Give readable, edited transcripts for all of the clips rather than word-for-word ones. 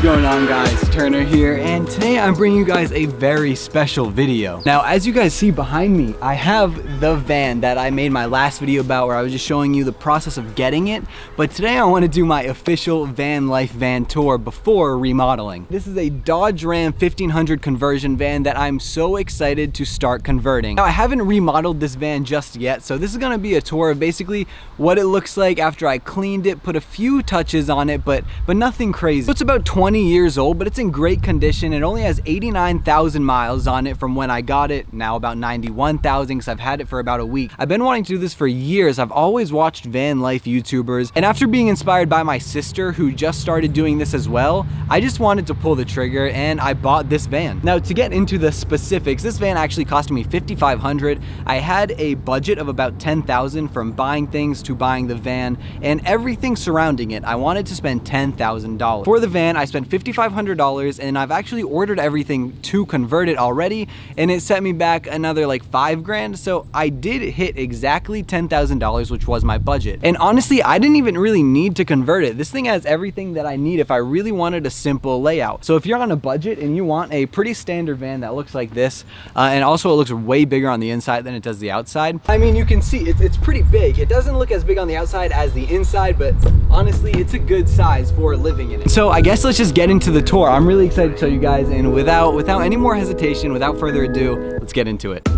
What's going on, guys? Turner here, and today I'm bringing you guys a very special video. Now, as you guys see behind me, I have the van that I made my last video about, where I was just showing you the process of getting it, but today I want to do my official van life van tour before remodeling. This is a Dodge Ram 1500 conversion van that I'm so excited to start converting. Now, I haven't remodeled this van just yet, so this is going to be a tour of basically what it looks like after I cleaned it, put a few touches on it, but nothing crazy. So it's about 20 years old, but it's in great condition. It only has 89,000 miles on it from when I got it, now about 91,000 because I've had it for about a week. I've been wanting to do this for years. I've always watched van life YouTubers, and after being inspired by my sister who just started doing this as well, I just wanted to pull the trigger and I bought this van. Now, to get into the specifics, this van actually cost me $5,500. I had a budget of about $10,000 from buying things to buying the van and everything surrounding it. I wanted to spend $10,000. For the van, I spent $5,500, and I've actually ordered everything to convert it already, and it set me back another like $5,000. So I did hit exactly $10,000, which was my budget. And honestly, I didn't even really need to convert it. This thing has everything that I need if I really wanted a simple layout. So if you're on a budget and you want a pretty standard van that looks like this, and also it looks way bigger on the inside than it does the outside. I mean, you can see it's pretty big. It doesn't look as big on the outside as the inside, but honestly, it's a good size for living in it. So I guess let's just get into the tour. I'm really excited to show you guys, and without any more hesitation, without further ado, let's get into it.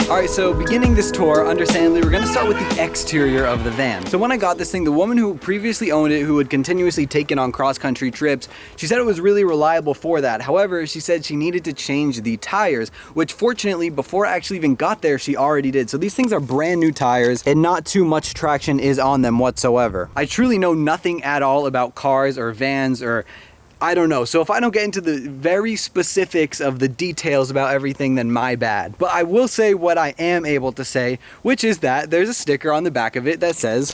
Alright, so beginning this tour, understandably, we're going to start with the exterior of the van. So when I got this thing, the woman who previously owned it, who had continuously taken on cross-country trips, she said it was really reliable for that. However, she said she needed to change the tires, which fortunately, before I actually even got there, she already did. So these things are brand new tires, and not too much traction is on them whatsoever. I truly know nothing at all about cars or vans or I don't know. So if I don't get into the very specifics of the details about everything, then my bad. But I will say what I am able to say, which is that there's a sticker on the back of it that says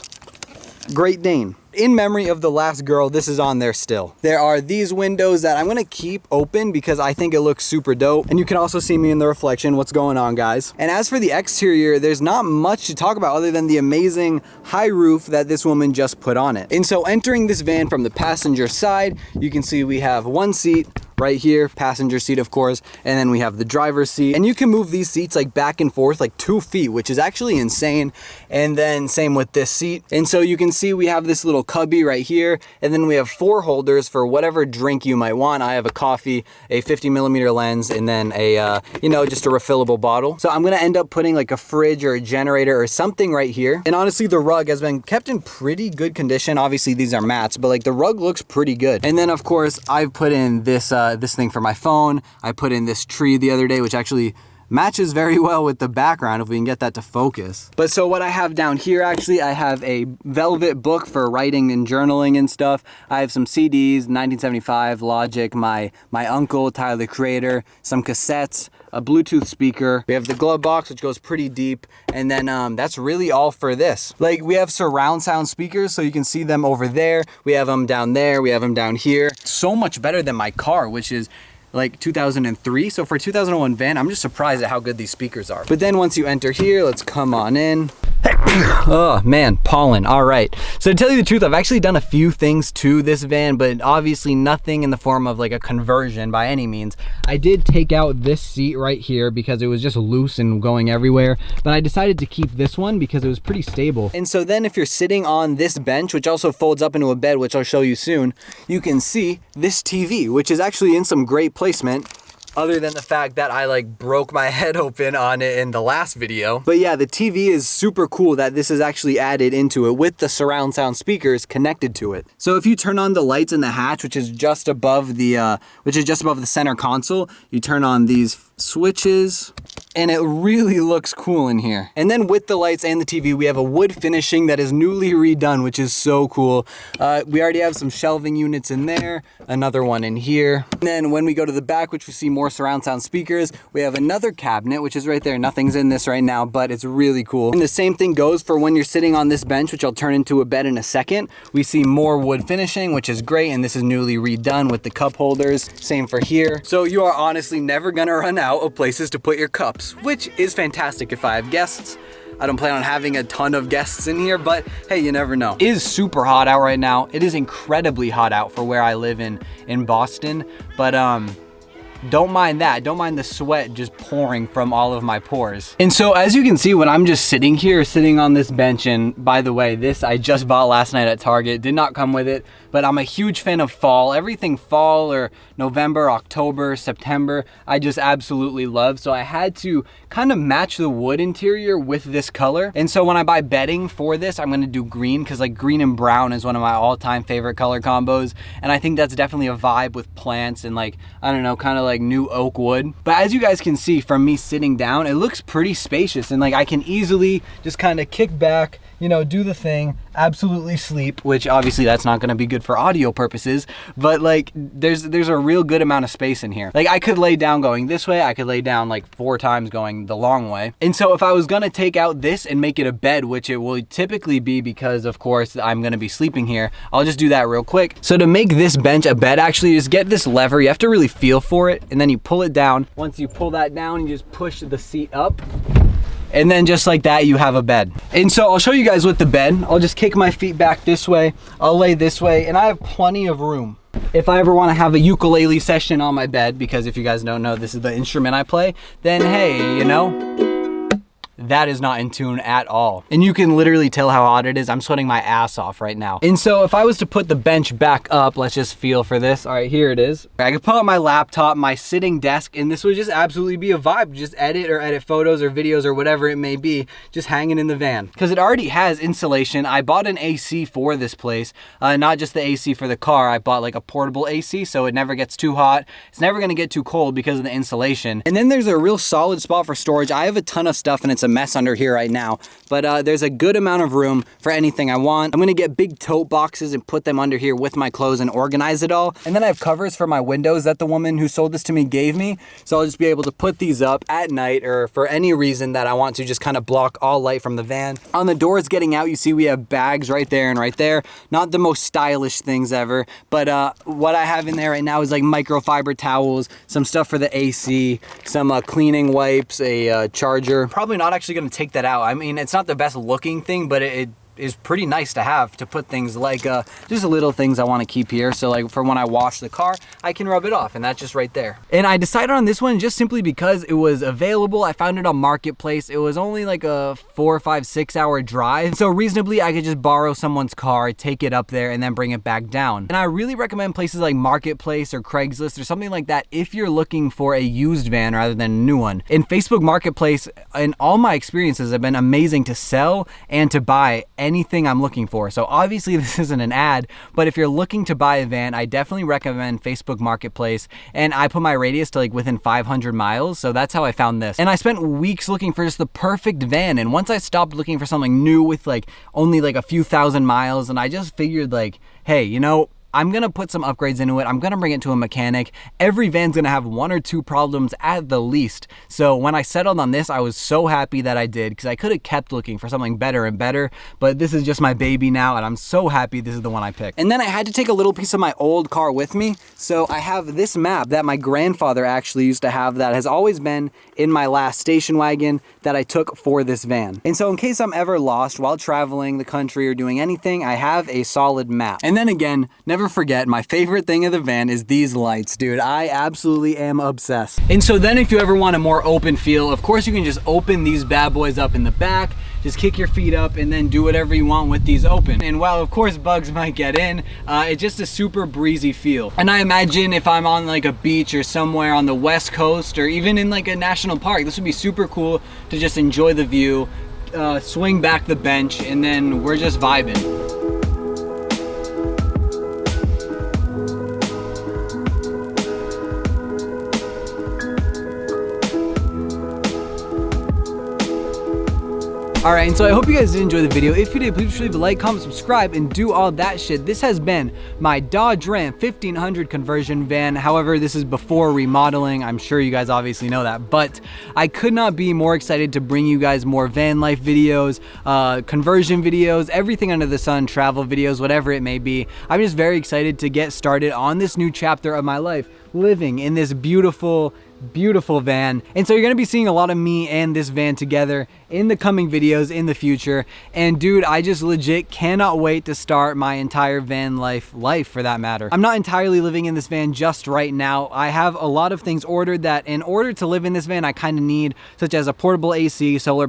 Great Dane. In memory of the last girl, this is on there still. There are these windows that I'm gonna keep open because I think it looks super dope. And you can also see me in the reflection. What's going on, guys? And as for the exterior, there's not much to talk about other than the amazing high roof that this woman just put on it. And so entering this van from the passenger side, you can see we have one seat right here, passenger seat of course, and then we have the driver's seat, and you can move these seats like back and forth like 2 feet, which is actually insane. And then same with this seat. And so you can see we have this little cubby right here, and then we have 4 holders for whatever drink you might want. I have a coffee, a 50mm lens, and then a just a refillable bottle. So I'm gonna end up putting like a fridge or a generator or something right here. And honestly, the rug has been kept in pretty good condition. Obviously these are mats, but like the rug looks pretty good. And then of course I've put in this thing for my phone. I put in this tree the other day, which actually matches very well with the background if we can get that to focus. But so what I have down here, actually, I have a velvet book for writing and journaling and stuff. I have some CDs, 1975, Logic, my uncle, Tyler the Creator, some cassettes, a Bluetooth speaker. We have the glove box, which goes pretty deep. And then that's really all for this. Like, we have surround sound speakers, so you can see them over there. We have them down there. We have them down here. So much better than my car, which is like 2003. So for a 2001 van, I'm just surprised at how good these speakers are. But then once you enter here, let's come on in. Oh man, pollen. All right. So to tell you the truth, I've actually done a few things to this van, but obviously nothing in the form of like a conversion by any means. I did take out this seat right here because it was just loose and going everywhere, but I decided to keep this one because it was pretty stable. And so then if you're sitting on this bench, which also folds up into a bed, which I'll show you soon, you can see this TV, which is actually in some great placement, other than the fact that I like broke my head open on it in the last video. But yeah, the TV is super cool that this is actually added into it with the surround sound speakers connected to it. So if you turn on the lights in the hatch, which is just above the center console, you turn on these switches and it really looks cool in here. And then with the lights and the TV, we have a wood finishing that is newly redone, which is so cool. We already have some shelving units in there, another one in here. And then when we go to the back, which we see more surround sound speakers, we have another cabinet, which is right there. Nothing's in this right now, but it's really cool. And the same thing goes for when you're sitting on this bench, which I'll turn into a bed in a second. We see more wood finishing, which is great. And this is newly redone with the cup holders. Same for here. So you are honestly never gonna run out of places to put your cup. trips, which is fantastic if I have guests. I don't plan on having a ton of guests in here, but hey, you never know. It is super hot out right now. It is incredibly hot out for where I live in Boston, but don't mind that. Don't mind the sweat just pouring from all of my pores. And so as you can see, when I'm just sitting here, sitting on this bench, and by the way, this I just bought last night at Target, did not come with it, but I'm a huge fan of fall. Everything fall or November, October, September, I just absolutely love. So I had to kind of match the wood interior with this color. And so when I buy bedding for this, I'm gonna do green, because like green and brown is one of my all-time favorite color combos. And I think that's definitely a vibe with plants and like, I don't know, kind of like new oak wood. But as you guys can see from me sitting down, it looks pretty spacious, and like I can easily just kind of kick back, you know, do the thing, absolutely sleep, which obviously that's not gonna be good for audio purposes, but like there's a real good amount of space in here. Like I could lay down going this way, I could lay down like 4 times going the long way. And so if I was gonna take out this and make it a bed, which it will typically be because of course I'm gonna be sleeping here, I'll just do that real quick. So to make this bench a bed, actually just get this lever, you have to really feel for it, and then you pull it down. Once you pull that down, you just push the seat up, and then just like that, you have a bed. And so I'll show you guys with the bed. I'll just kick my feet back this way, I'll lay this way, and I have plenty of room. If I ever want to have a ukulele session on my bed, because if you guys don't know, this is the instrument I play, then hey, you know, that is not in tune at all. And you can literally tell how hot it is. I'm sweating my ass off right now. And so if I was to put the bench back up, let's just feel for this. All right, here it is. I could pull out my laptop, my sitting desk, and this would just absolutely be a vibe. Just edit photos or videos or whatever it may be, just hanging in the van. Because it already has insulation. I bought an AC for this place, not just the AC for the car. I bought like a portable AC, so it never gets too hot. It's never gonna get too cold because of the insulation. And then there's a real solid spot for storage. I have a ton of stuff and it's a mess under here right now, but there's a good amount of room for anything I want. I'm gonna get big tote boxes and put them under here with my clothes and organize it all. And then I have covers for my windows that the woman who sold this to me gave me, so I'll just be able to put these up at night or for any reason that I want to, just kind of block all light from the van. On the doors getting out, you see we have bags right there and right there. Not the most stylish things ever, but what I have in there right now is like microfiber towels, some stuff for the AC, some cleaning wipes, a charger. Probably not actually gonna take that out. I mean, it's not the best looking thing, but it is pretty nice to have, to put things like just little things I want to keep here. So like for when I wash the car, I can rub it off, and that's just right there. And I decided on this one just simply because it was available. I found it on Marketplace. It was only like a 4, 5, 6 hour drive. So reasonably I could just borrow someone's car, take it up there, and then bring it back down. And I really recommend places like Marketplace or Craigslist or something like that if you're looking for a used van rather than a new one. In Facebook Marketplace, in all my experiences, have been amazing to sell and to buy anything I'm looking for. So obviously this isn't an ad, but if you're looking to buy a van, I definitely recommend Facebook Marketplace. And I put my radius to like within 500 miles. So that's how I found this. And I spent weeks looking for just the perfect van. And once I stopped looking for something new with like only like a few thousand miles, and I just figured like, hey, you know, I'm gonna put some upgrades into it. I'm gonna bring it to a mechanic. Every van's gonna have 1 or 2 problems at the least. So when I settled on this, I was so happy that I did, because I could have kept looking for something better and better, but this is just my baby now, and I'm so happy this is the one I picked. And then I had to take a little piece of my old car with me. So I have this map that my grandfather actually used to have that has always been in my last station wagon that I took for this van. And so in case I'm ever lost while traveling the country or doing anything, I have a solid map. And then again, never forget, my favorite thing of the van is these lights, dude. I absolutely am obsessed. And so then if you ever want a more open feel, of course you can just open these bad boys up in the back, just kick your feet up and then do whatever you want with these open. And while of course bugs might get in, it's just a super breezy feel. And I imagine if I'm on like a beach or somewhere on the West Coast or even in like a national park, this would be super cool to just enjoy the view, swing back the bench, and then we're just vibing. Alright, and so I hope you guys did enjoy the video. If you did, please leave a like, comment, subscribe, and do all that shit. This has been my Dodge Ram 1500 conversion van. However, this is before remodeling. I'm sure you guys obviously know that, but I could not be more excited to bring you guys more van life videos, conversion videos, everything under the sun, travel videos, whatever it may be. I'm just very excited to get started on this new chapter of my life, living in this beautiful beautiful van. And so you're gonna be seeing a lot of me and this van together in the coming videos in the future. And dude, I just legit cannot wait to start my entire van life for that matter. I'm not entirely living in this van just right now. I have a lot of things ordered that in order to live in this van I kind of need, such as a portable AC, solar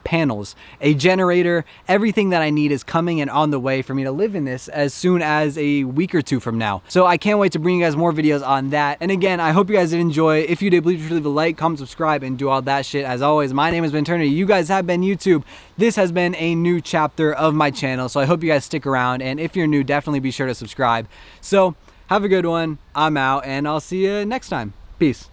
panels, a generator. Everything that I need is coming and on the way for me to live in this as soon as a week or two from now. So I can't wait to bring you guys more videos on that. And again, I hope you guys did enjoy. If you did, please leave a like, comment, subscribe, and do all that shit. As always, my name has been Eternity. You guys have been YouTube. This has been a new chapter of my channel, so I hope you guys stick around. And if you're new, definitely be sure to subscribe. So have a good one. I'm out, and I'll see you next time. Peace.